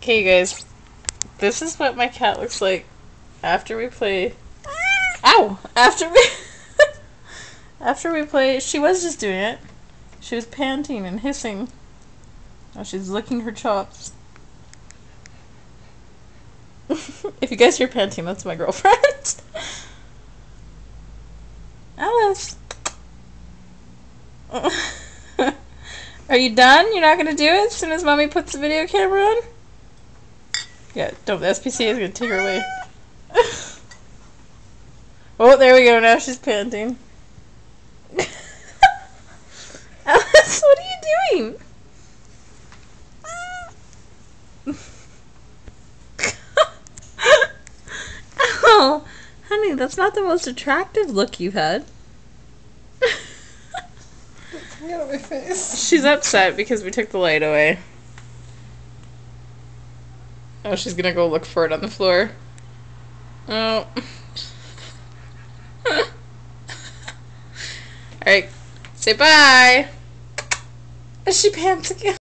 Okay, you guys, this is what my cat looks like after we play. Ow! After we play, she was just doing it. She was panting and hissing. Now she's licking her chops. If you guys hear panting, that's my girlfriend. Alice. Are you done? You're not gonna do it as soon as mommy puts the video camera on? Yeah, don't. The SPCA is gonna take her away. Oh, there we go. Now she's panting. Alice, what are you doing? Oh, honey, that's not the most attractive look you've had. Get out of my face. She's upset because we took the light away. Oh, she's gonna go look for it on the floor. Oh. Alright, say bye. She pants again.